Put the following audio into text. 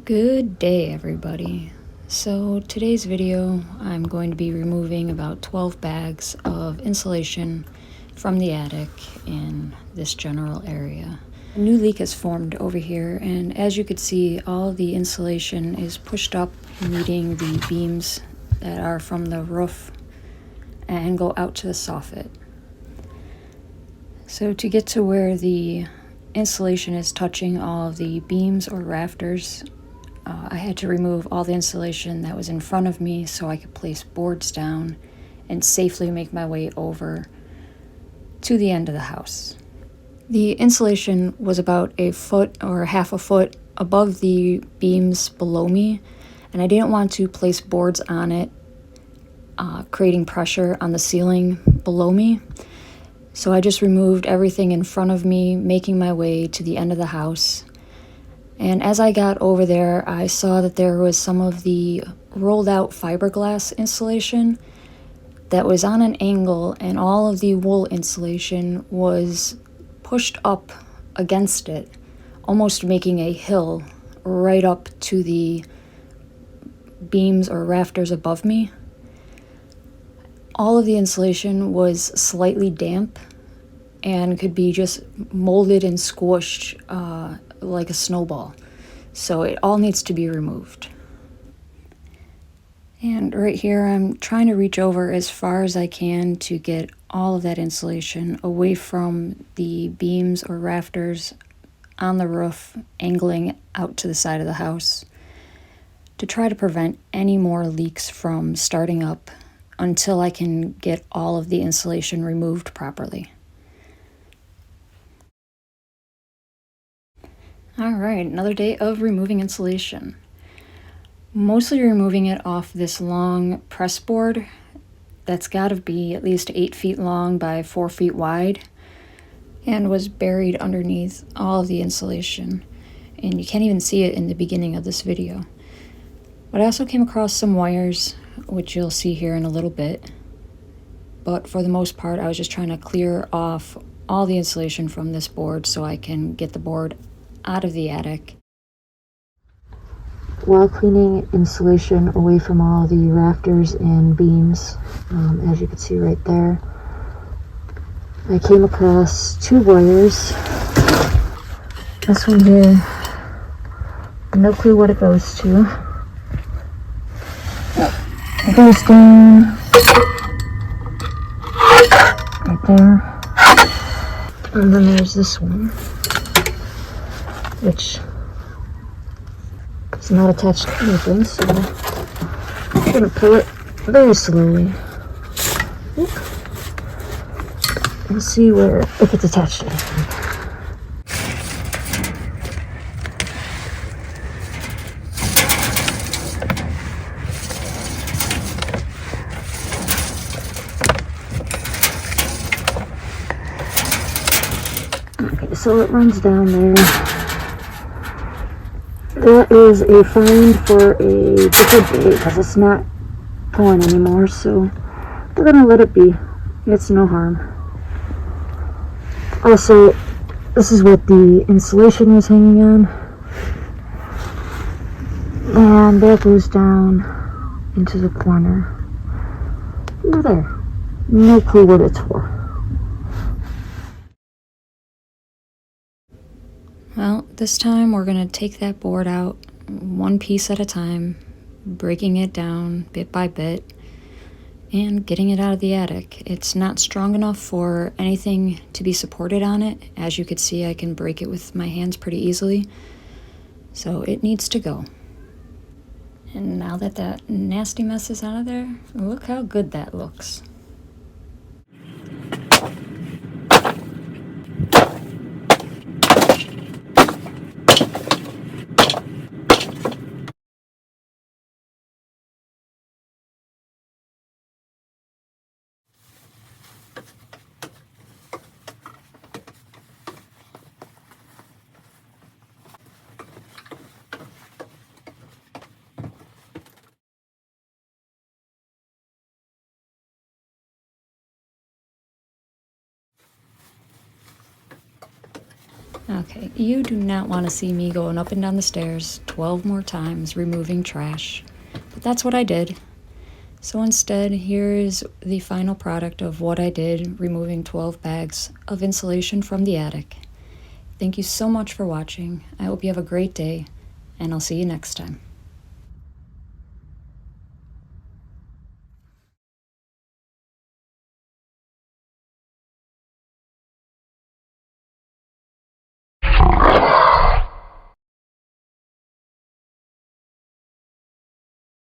Good day, everybody. So today's video, I'm going to be removing about 12 bags of insulation from the attic in this general area. A new leak has formed over here, and as you could see, all the insulation is pushed up, meeting the beams that are from the roof and go out to the soffit. So to get to where the insulation is touching all of the beams or rafters, I had to remove all the insulation that was in front of me so I could place boards down and safely make my way over to the end of the house. The insulation was about a foot or half a foot above the beams below me, and I didn't want to place boards on it, creating pressure on the ceiling below me. So I just removed everything in front of me, making my way to the end of the house. And as I got over there, I saw that there was some of the rolled out fiberglass insulation that was on an angle, and all of the wool insulation was pushed up against it, almost making a hill right up to the beams or rafters above me. All of the insulation was slightly damp and could be just molded and squished like a snowball. So it all needs to be removed. And right here, I'm trying to reach over as far as I can to get all of that insulation away from the beams or rafters on the roof, angling out to the side of the house, to try to prevent any more leaks from starting up until I can get all of the insulation removed properly. Alright, another day of removing insulation. Mostly removing it off this long press board that's got to be at least 8 feet long by 4 feet wide, and was buried underneath all of the insulation. And you can't even see it in the beginning of this video. But I also came across some wires, which you'll see here in a little bit. But for the most part, I was just trying to clear off all the insulation from this board so I can get the board out of the attic. While cleaning insulation away from all the rafters and beams, as you can see right there, I came across 2 wires. This one here, no clue what it goes to. It goes down right there. And then there's this one, which is not attached to anything, so I'm going to pull it very slowly. Oop. And see if it's attached to anything. Okay, so it runs down there. That is a find for a different day because it's not pulling anymore, so we're gonna let it be. It's no harm. Also, this is what the insulation is hanging on, and that goes down into the corner over there. No clue what it's for. Well, this time we're going to take that board out one piece at a time, breaking it down bit by bit, and getting it out of the attic. It's not strong enough for anything to be supported on it. As you could see, I can break it with my hands pretty easily, so it needs to go. And now that that nasty mess is out of there, look how good that looks. Okay, you do not want to see me going up and down the stairs 12 more times removing trash, but that's what I did. So instead, here is the final product of what I did, removing 12 bags of insulation from the attic. Thank you so much for watching. I hope you have a great day, and I'll see you next time.